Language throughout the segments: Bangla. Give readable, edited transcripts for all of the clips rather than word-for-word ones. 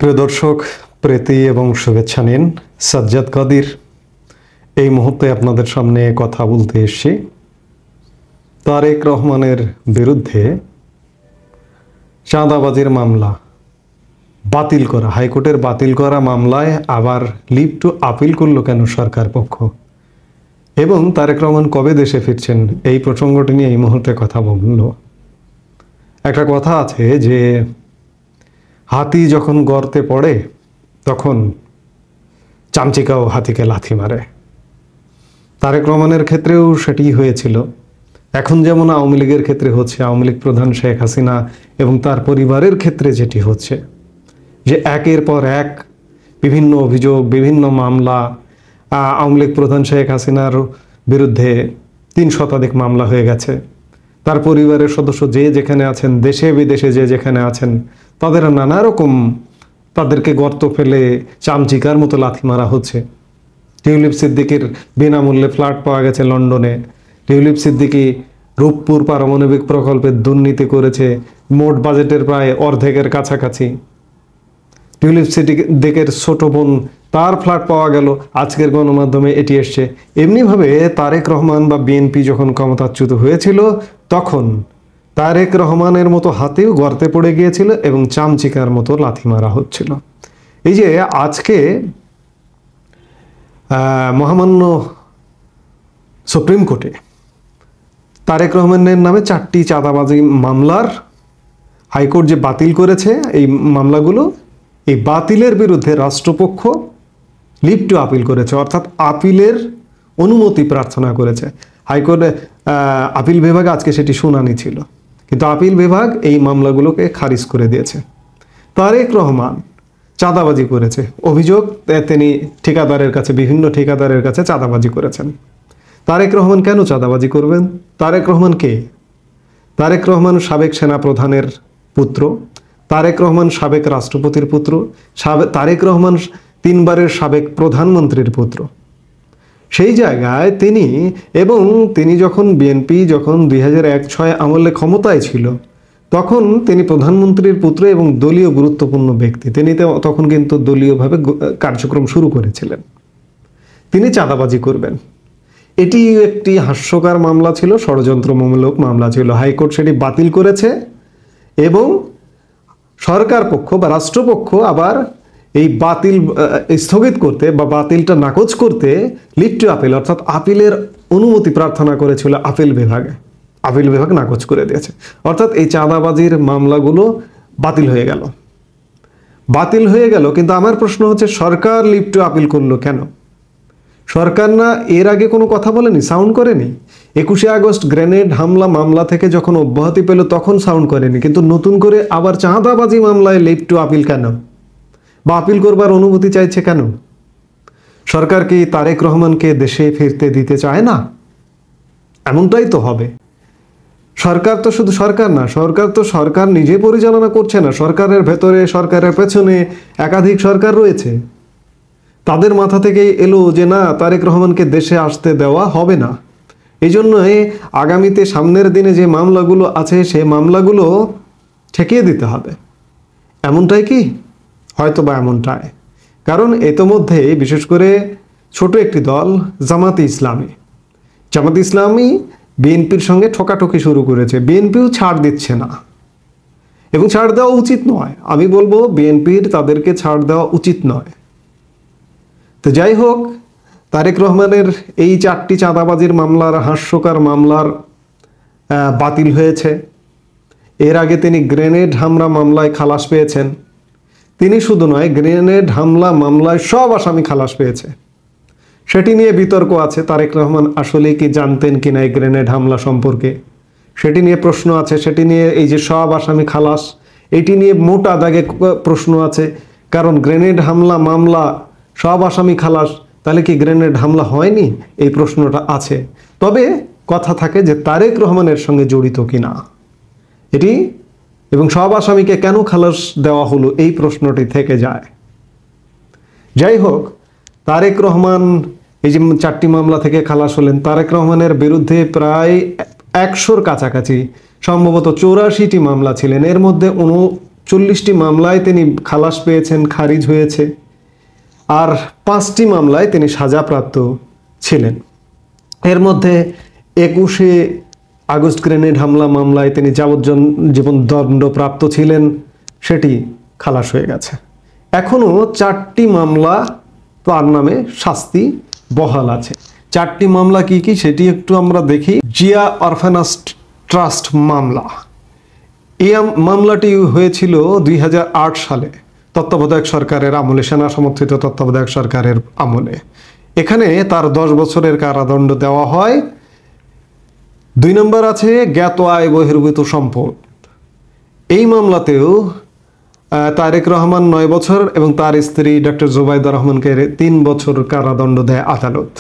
প্রিয় দর্শক, প্রীতি এবং শুভেচ্ছা নিন। সাজ্জাদ কাদির এই মুহূর্তে আপনাদের সামনে কথা বলতে এসেছি তারেক রহমানের বিরুদ্ধে চাঁদাবাজির মামলা বাতিল করা, হাইকোর্টের বাতিল করা মামলায় আবার লিভ টু আপিল করলো কেন সরকার পক্ষ, এবং তারেক রহমান কবে দেশে ফিরছেন এই প্রসঙ্গটি নিয়ে এই মুহূর্তে কথা বলল। একটা কথা আছে যে হাতি যখন গর্তে পড়ে তখন চামচিকাও হাতিকে লাথি মারে। তারেক রহমানের ক্ষেত্রেও সেটি হয়েছিল। এখন যেমন আওয়ামী লীগের ক্ষেত্রে হচ্ছে, আওয়ামী লীগ প্রধান শেখ হাসিনা এবং তার পরিবারের ক্ষেত্রে যেটি হচ্ছে যে একের পর এক বিভিন্ন অভিযোগ, বিভিন্ন মামলা, আওয়ামী লীগ প্রধান শেখ হাসিনার বিরুদ্ধে ৩ শতাধিক মামলা হয়ে গেছে। তার পরিবারের সদস্য যে যেখানে আছেন, দেশে বিদেশে যে যেখানে আছেন, তাদের নানা রকম তাদেরকে গর্ত ফেলে চামচিকার মতো লাথি মারা হচ্ছে। টিউলিপ সিদ্দিকির বিনামূল্যে ফ্ল্যাট পাওয়া গেছে লন্ডনে। টিউলিপ সিদ্দিকি রূপপুর পারমাণবিক প্রকল্পের দুর্নীতি করেছে মোট বাজেটের প্রায় অর্ধেকের কাছাকাছি। টিউলিপ সিদ্দিকের ছোট বোন, তার ফ্ল্যাট পাওয়া গেল, আজকের গণমাধ্যমে এটি এসছে। এমনিভাবে তারেক রহমান বা বিএনপি যখন ক্ষমতাচ্যুত হয়েছিল তখন তারেক রহমানের মতো হাতেও গর্তে পড়ে গিয়েছিল এবং চামচিকার মতো লাথি মারা হচ্ছিল। এই যে আজকে মহামান্য সুপ্রিম কোর্টে তারেক রহমানের নামে 4টি চাঁদাবাজি মামলার হাইকোর্ট যে বাতিল করেছে এই মামলাগুলো, এই বাতিলের বিরুদ্ধে রাষ্ট্রপক্ষ লিভ টু আপিল করেছে, অর্থাৎ আপিলের অনুমতি প্রার্থনা করেছে। হাইকোর্টে আপিল বিভাগে আজকে সেটি শুনানি ছিল, কিন্তু আপিল বিভাগ এই মামলাগুলোকে খারিজ করে দিয়েছে। তারেক রহমান চাঁদাবাজি করেছে অভিযোগ, তিনি ঠিকাদারের কাছে, বিভিন্ন ঠিকাদারের কাছে চাঁদাবাজি করেছেন। তারেক রহমান কেন চাঁদাবাজি করবেন? তারেক রহমান কে? তারেক রহমান সাবেক সেনাপ্রধানের পুত্র, তারেক রহমান সাবেক রাষ্ট্রপতির পুত্র, তারেক রহমান 3 বারের সাবেক প্রধানমন্ত্রীর পুত্র। সেই জায়গায় তিনি যখন বিএনপি যখন 2001-06 আমলে ক্ষমতায় ছিল তখন তিনি প্রধানমন্ত্রীর পুত্র এবং দলীয় গুরুত্বপূর্ণ ব্যক্তি। তিনি তখন কিন্তু দলীয়ভাবে কার্যক্রম শুরু করেছিলেন। তিনি চাঁদাবাজি করবেন, এটি একটি হাস্যকর মামলা ছিল, ষড়যন্ত্রমূলক মামলা ছিল। হাইকোর্ট সেটি বাতিল করেছে এবং সরকার পক্ষ বা রাষ্ট্রপক্ষ আবার এই বাতিল স্থগিত করতে বা বাতিলটা নাকচ করতে লিভ টু আপিল, অর্থাৎ আপিলের অনুমতি প্রার্থনা করেছিল আপিল বিভাগে। আপিল বিভাগ নাকচ করে দিয়েছে, অর্থাৎ এই চাঁদাবাজির মামলাগুলো বাতিল হয়ে গেল। বাতিল হয়ে গেল, কিন্তু আমার প্রশ্ন হচ্ছে সরকার লিভ টু আপিল করলো কেন? সরকার না এর আগে কোনো কথা বলেনি, সাউন্ড করেনি? 21শে আগস্ট গ্রেনেড হামলা মামলা থেকে যখন অব্যাহতি পেল তখন সাউন্ড করেনি, কিন্তু নতুন করে আবার চাঁদাবাজি মামলায় লিভ টু আপিল কেন বা আপিল করবার অনুমতি চাইছে কেন? সরকার কি তারেক রহমানকে দেশে ফিরতে দিতে চায় না? এমনটাই তো হবে। সরকার তো শুধু সরকার না, সরকার নিজে পরিচালনা করছে না, সরকারের ভেতরে, সরকারের পেছনে একাধিক সরকার রয়েছে। তাদের মাথা থেকেই এলো যে না, তারেক রহমানকে দেশে আসতে দেওয়া হবে না। এই জন্যই আগামীতে সামনের দিনে যে মামলাগুলো আছে সেই মামলাগুলো ঠেকিয়ে দিতে হবে। এমনটাই কি? হয়তো বা এমনটাই। কারণ ইতোমধ্যে বিশেষ করে ছোট একটি দল জামাতে ইসলামী বিএনপির সঙ্গে ঠকাঠকি শুরু করেছে। বিএনপিও ছাড় দিচ্ছে না এবং ছাড় দেওয়া উচিত নয়। আমি বলবো বিএনপির তাদেরকে ছাড় দেওয়া উচিত নয়। তো যাই হোক, তারেক রহমানের এই 4টি চাঁদাবাজির মামলার, হাস্যকর মামলার বাতিল হয়েছে। এর আগে তিনি গ্রেনেড হামলা মামলায় খালাস পেয়েছেন। তিনি শুধু নয়, গ্রেনেড হামলা মামলায় সব আসামি খালাস পেয়েছে। সেটি নিয়ে বিতর্ক আছে, তারেক রহমান আসলে কি জানতেন কিনা এই গ্রেনেড হামলা সম্পর্কে, সেটি নিয়ে প্রশ্ন আছে। সেটি নিয়ে এই যে সব আসামি খালাস, এটি নিয়ে মোটা দাগে প্রশ্ন আছে। কারণ গ্রেনেড হামলা মামলা সব আসামি খালাস, তাহলে কি গ্রেনেড হামলা হয়নি? এই প্রশ্নটা আছে। তবে কথা থাকে যে তারেক রহমানের সঙ্গে জড়িত কিনা এটি, এবং সব আসামিকে কেন খালাস দেওয়া হলো এই প্রশ্নটি থেকে যায়। যাই হোক, তারেক রহমান এই যে 4টি মামলা থেকে খালাস হলেন, তারেক রহমানের বিরুদ্ধে প্রায় 100-র কাছাকাছি, সম্ভবত 84টি মামলা ছিলেন। এর মধ্যে 40টি মামলায় তিনি খালাস পেয়েছেন, খারিজ হয়েছে, আর 5টি মামলায় তিনি সাজাপ্রাপ্ত ছিলেন। এর মধ্যে 21শে আগস্ট গ্রেনেড হামলা মামলায় তিনি যাবজ্জীবন দণ্ডপ্রাপ্ত ছিলেন, সেটি খালাস হয়ে গেছে। এখনও 4টি মামলা তার নামে শাস্তি বহাল আছে। 4টি মামলা কি কি সেটি একটু আমরা দেখি। জিয়া অরফানেজ ট্রাস্ট মামলা, এই মামলাটি হয়েছিল 2008 সালে তত্ত্বাবধায়ক সরকারের আমলে, সেনা সমর্থিত তত্ত্বাবধায়ক সরকারের আমলে। এখানে তার 10 বছরের কারাদণ্ড দেওয়া হয়। 2 নম্বর আছে জ্ঞাত আয় বহির্ভূত সম্পদ। এই মামলাতেও তারেক রহমান 9 বছর এবং তার স্ত্রী ডক্টর জোবাইদা রহমানকে 3 বছর কারাদণ্ড দেয় আদালত।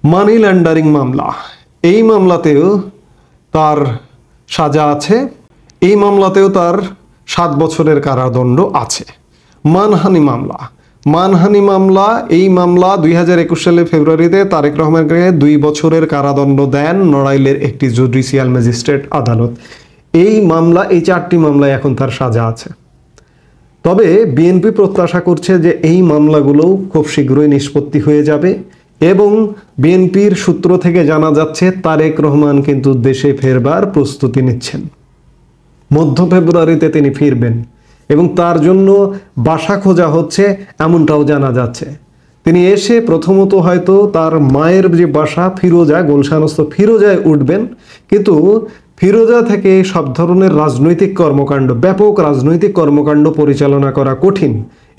মানি লন্ডারিং মামলা, এই মামলাতেও তার সাজা আছে, এই মামলাতেও তার 7 বছরের কারাদণ্ড আছে। মানহানি মামলা, মানহানি মামলা, এই মামলা 2021 সালের ফেব্রুয়ারিতে তারেক রহমানকে 2 বছরের কারাদণ্ড দেন নড়াইলের একটি জুডিশিয়াল ম্যাজিস্ট্রেট আদালত। এই মামলা, এই 4টি মামলায় এখন তার সাজা আছে। তবে বিএনপি প্রত্যাশা করছে যে এই মামলাগুলো খুব শীঘ্রই নিষ্পত্তি হয়ে যাবে এবং বিএনপির সূত্র থেকে জানা যাচ্ছে তারেক রহমান কিন্তু দেশে ফেরবার প্রস্তুতি নিচ্ছেন। মধ্য ফেব্রুয়ারিতে তিনি ফিরবেন এবং তার জন্য বাসা খোঁজা হচ্ছে এমনটাও জানা যাচ্ছে। তিনি এসে প্রথমত হয়তো তার মায়ের যে বাসা ফিরোজা, গুলশানস্থ ফিরোজায় উঠবেন, কিন্তু ফিরোজা থেকে সব ধরনের রাজনৈতিক কর্মকাণ্ড, ব্যাপক রাজনৈতিক কর্মকাণ্ড পরিচালনা করা কঠিন,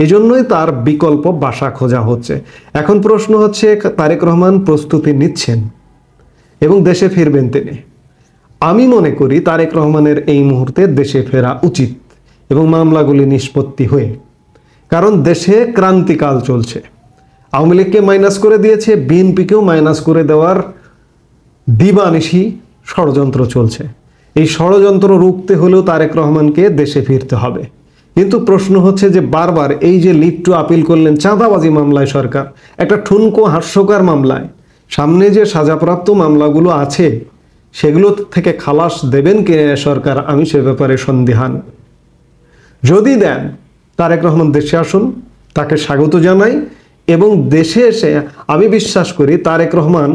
এজন্যই তার বিকল্প বাসা খোঁজা হচ্ছে। এখন প্রশ্ন হচ্ছে তারেক রহমান প্রস্তুতি নিচ্ছেন এবং দেশে ফিরবেন তিনি। আমি মনে করি তারেক রহমানের এই মুহূর্তে দেশে ফেরা উচিত এবং মামলাগুলি নিষ্পত্তি হয়ে, কারণ দেশে ক্রান্তিকাল চলছে। আওয়ামী লীগকে মাইনাস করে দিয়েছে, বিএনপিকেও মাইনাস করে দেওয়ার দিবানিশি ষড়যন্ত্র চলছে। এই ষড়যন্ত্র রুখতে হলেও তারেক রহমানকে দেশে ফিরতে হবে। কিন্তু প্রশ্ন হচ্ছে যে বারবার এই যে লিভ টু আপিল করলেন চাঁদাবাজি মামলায় সরকার, একটা ঠুনকো হাস্যকর মামলায়, সামনে যে সাজাপ্রাপ্ত মামলাগুলো আছে সেগুলো থেকে খালাস দেবেন কে সরকার, আমি সে ব্যাপারে সন্দিহান। যদি দেন তারেক রহমান দেশে আসুন, তাকে স্বাগত জানাই এবং দেশে এসে আমি বিশ্বাস করি তারেক রহমান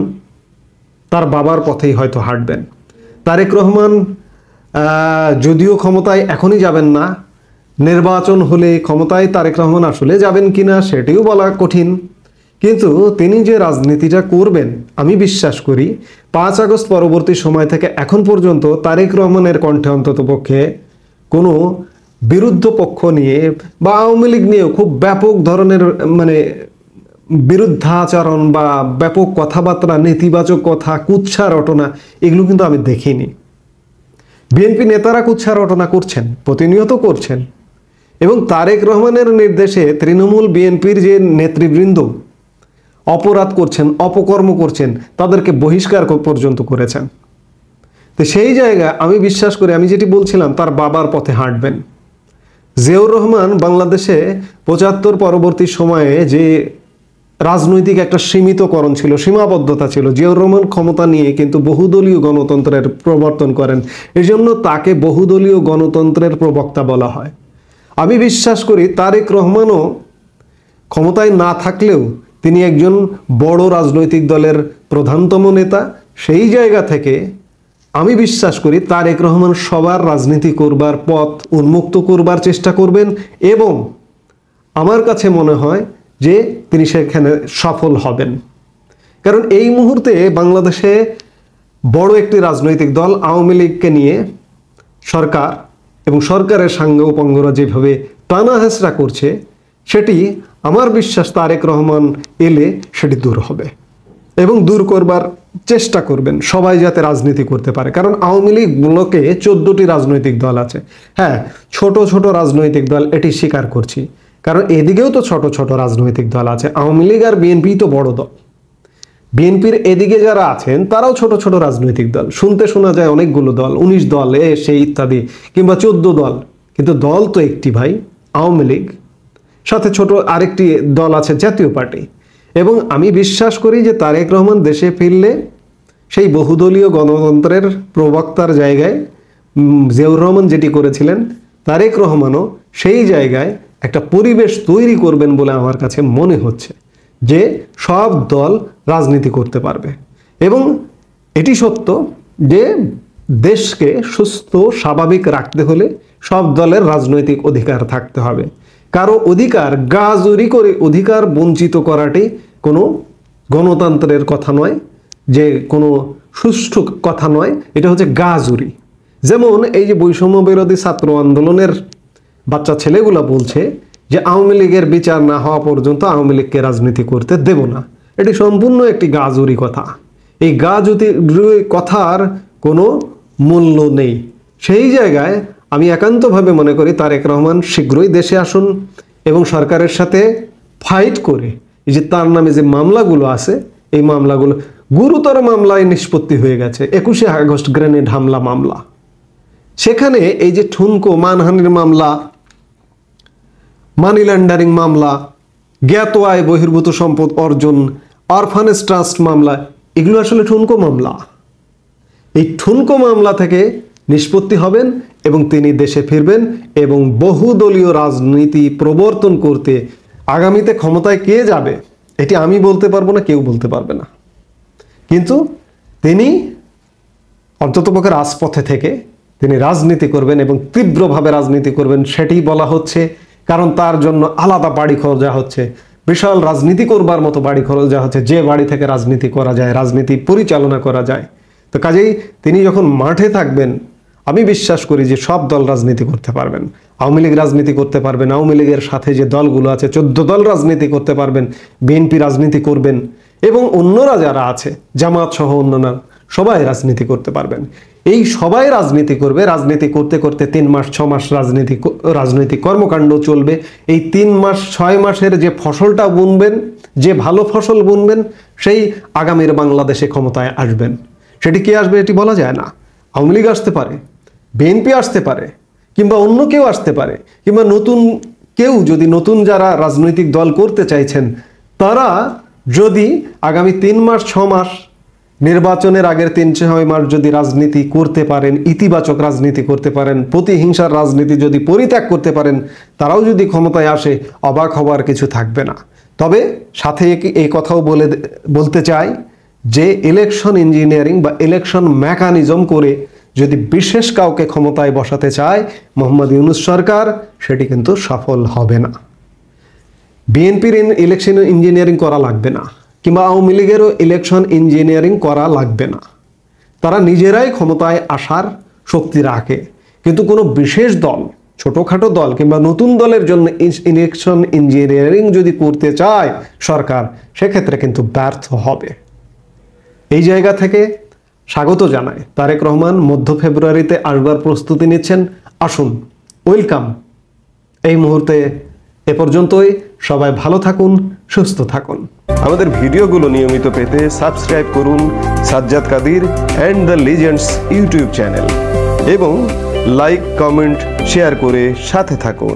তার বাবার পথেই হয়তো হাঁটবেন। তারেক রহমান যদিও ক্ষমতায় এখনই যাবেন না, নির্বাচন হলে ক্ষমতায় তারেক রহমান আসলে যাবেন কিনা সেটিও বলা কঠিন, কিন্তু তিনি যে রাজনীতিটা করবেন আমি বিশ্বাস করি 5 আগস্ট পরবর্তী সময় থেকে এখন পর্যন্ত তারেক রহমানের কণ্ঠে অন্তত পক্ষে কোনো বিরুদ্ধ পক্ষ নিয়ে বা আওয়ামী লীগ নিয়েও খুব ব্যাপক ধরনের বিরুদ্ধাচরণ বা ব্যাপক কথাবার্তা, নেতিবাচক কথা, কুৎসা রটনা, এগুলো কিন্তু আমি দেখিনি। বিএনপি নেতারা কুৎসা রটনা করছেন, প্রতিনিয়ত করছেন, এবং তারেক রহমানের নির্দেশে তৃণমূল বিএনপির যে নেতৃবৃন্দ অপরাধ করছেন, অপকর্ম করছেন, তাদেরকে বহিষ্কার পর্যন্ত করেছেন। তো সেই জায়গায় আমি বিশ্বাস করি, আমি যেটি বলছিলাম, তার বাবার পথে হাঁটবেন। জিয়াউর রহমান বাংলাদেশে 75 পরবর্তী সময়ে যে রাজনৈতিক একটা সীমিতকরণ ছিল, সীমাবদ্ধতা ছিল, জিয়াউর রহমান ক্ষমতা নিয়ে কিন্তু বহুদলীয় গণতন্ত্রের প্রবর্তন করেন। এজন্য তাকে বহুদলীয় গণতন্ত্রের প্রবক্তা বলা হয়। আমি বিশ্বাস করি তারেক রহমানও ক্ষমতায় না থাকলেও তিনি একজন বড় রাজনৈতিক দলের প্রধানতম নেতা। সেই জায়গা থেকে আমি বিশ্বাস করি তারেক রহমান সবার রাজনীতি করবার পথ উন্মুক্ত করবার চেষ্টা করবেন এবং আমার কাছে মনে হয় যে তিনি সেখানে সফল হবেন। কারণ এই মুহূর্তে বাংলাদেশে বড় একটি রাজনৈতিক দল আওয়ামী লীগকে নিয়ে সরকার এবং সরকারের সাঙ্গপাঙ্গরা যেভাবে টানা হেঁচড়া করছে, সেটি আমার বিশ্বাস তারেক রহমান এলে সেটি দূর হবে এবং দূর করবার চেষ্টা করবেন সবাই যাতে রাজনীতি করতে পারে। কারণ আওয়ামী লীগ ব্লকে 14টি রাজনৈতিক দল আছে। হ্যাঁ, ছোট ছোট রাজনৈতিক দল, এটি স্বীকার করছি, কারণ এদিকেও তো ছোট ছোট রাজনৈতিক দল আছে। আওয়ামী লীগ আর বিএনপি তো বড় দল। বিএনপির এদিকে যারা আছেন তারাও ছোট ছোট রাজনৈতিক দল। শুনতে শোনা যায় অনেকগুলো দল, 19 দল, সেই ইত্যাদি, কিংবা 14 দল, কিন্তু দল তো একটি ভাই, আওয়ামী লীগ। সাথে ছোট আরেকটি দল আছে জাতীয় পার্টি। এবং আমি বিশ্বাস করি যে তারেক রহমান দেশে ফিরলে সেই বহুদলীয় গণতন্ত্রের প্রবক্তার জায়গায় জিয়াউর রহমান যেটি করেছিলেন তারেক রহমানও সেই জায়গায় একটা পরিবেশ তৈরি করবেন বলে আমার কাছে মনে হচ্ছে, যে সব দল রাজনীতি করতে পারবে। এবং এটি সত্য যে দেশকে সুস্থ স্বাভাবিক রাখতে হলে সব দলের রাজনৈতিক অধিকার থাকতে হবে। কারো অধিকার গাজুরি করে অধিকার বঞ্চিত করাটি কোনো গণতন্ত্রের কথা নয়, যে কোনো সুষ্ঠু কথা নয়, এটা হচ্ছে গাজুরি। যেমন এই যে বৈষম্য বিরোধী ছাত্র আন্দোলনের বাচ্চা ছেলেগুলো বলছে যে আওয়ামী লীগের বিচার না হওয়া পর্যন্ত আওয়ামী লীগকে রাজনীতি করতে দেব না, এটি সম্পূর্ণ একটি গাজুরি কথা। এই গাজুরি কথার কোনো মূল্য নেই। সেই জায়গায় আমি একান্তভাবে মনে করি তারেক রহমান শীঘ্রই দেশে আসুন এবং সরকারের সাথে ফাইট করে এই যে তার নামে যে মামলাগুলো আছে, এই মামলাগুলো গুরুতর মামলায় নিষ্পত্তি হয়ে গেছে। 21শে আগস্ট গ্রেনেড হামলা মামলা, সেখানে এই যে ঠুনকো মানহানির মামলা, মানি লন্ডারিং মামলা, জ্ঞাত আয় বহির্ভূত সম্পদ অর্জন, অরফানেজ ট্রাস্ট মামলা, এগুলো আসলে ঠুনকো মামলা। এই ঠুনকো মামলা থেকে নিষ্পত্তি হবেন এবং তিনি দেশে ফিরবেন এবং বহুদলীয় রাজনীতি প্রবর্তন করতে আগামীতে ক্ষমতায় কে যাবে এটি আমি বলতে পারবো না, কেউ বলতে পারবে না। কিন্তু তিনি অন্ততপক্ষে রাজপথে থেকে তিনি রাজনীতি করবেন এবং তীব্রভাবে রাজনীতি করবেন, সেটি বলা হচ্ছে। কারণ তার জন্য আলাদা বাড়ি খরচা হচ্ছে, বিশাল রাজনীতি করবার মতো বাড়ি খরচা হচ্ছে, যে বাড়ি থেকে রাজনীতি করা যায়, রাজনীতি পরিচালনা করা যায়। তো কাজেই তিনি যখন মাঠে থাকবেন, আমি বিশ্বাস করি যে সব দল রাজনীতি করতে পারবেন। আওয়ামী লীগ রাজনীতি করতে পারবেন, আওয়ামী লীগের সাথে যে দলগুলো আছে 14 দল রাজনীতি করতে পারবেন, বিএনপি রাজনীতি করবেন এবং অন্যরা যারা আছে জামাত সহ অন্যরা সবাই রাজনীতি করতে পারবেন। এই সবাই রাজনীতি করবে, রাজনীতি করতে করতে 3 মাস 6 মাস রাজনৈতিক কর্মকাণ্ড চলবে। এই 3 মাস 6 মাসের যে ফসলটা বুনবেন, যে ভালো ফসল বুনবেন, সেই আগামীর বাংলাদেশে ক্ষমতায় আসবেন। সেটি কে আসবে এটি বলা যায় না। আওয়ামী লীগ আসতে পারে, বিএনপি আসতে পারে, কিংবা অন্য কেউ আসতে পারে, কিংবা নতুন কেউ, যদি নতুন যারা রাজনৈতিক দল করতে চাইছেন তারা যদি আগামী 3 মাস 6 মাস নির্বাচনের আগের 3-6 মাস যদি রাজনীতি করতে পারেন, ইতিবাচক রাজনীতি করতে পারেন, প্রতিহিংসার রাজনীতি যদি পরিত্যাগ করতে পারেন, তারাও যদি ক্ষমতায় আসে, অবাক হবার কিছু থাকবে না। তবে সাথে এই কথাও বলতে চাই যে ইলেকশন ইঞ্জিনিয়ারিং বা ইলেকশন মেকানিজম করে যদি বিশেষ কাউকে ক্ষমতায় বসাতে চায় মোহাম্মদ ইউনূস সরকার, সেটি কিন্তু সফল হবে না। বিএনপির ইলেকশন ইঞ্জিনিয়ারিং করা লাগবে না, কিংবা আওয়ামী লীগেরও ইলেকশন ইঞ্জিনিয়ারিং করা লাগবে না। তারা নিজেরাই ক্ষমতায় আসার শক্তি রাখে। কিন্তু কোনো বিশেষ দল, ছোটোখাটো দল কিংবা নতুন দলের জন্য ইলেকশন ইঞ্জিনিয়ারিং যদি করতে চায় সরকার, সেক্ষেত্রে কিন্তু ব্যর্থ হবে। এই জায়গা থেকে স্বাগত জানায় তারেক রহমান মধ্য ফেব্রুয়ারিতে আসবার প্রস্তুতি নিচ্ছেন। আসুন, ওয়েলকাম। এই মুহূর্তে এ পর্যন্তই। সবাই ভালো থাকুন, সুস্থ থাকুন। আমাদের ভিডিওগুলো নিয়মিত পেতে সাবস্ক্রাইব করুন Sajjad Kadir and the legends YouTube channel এবং লাইক, কমেন্ট, শেয়ার করে সাথে থাকুন।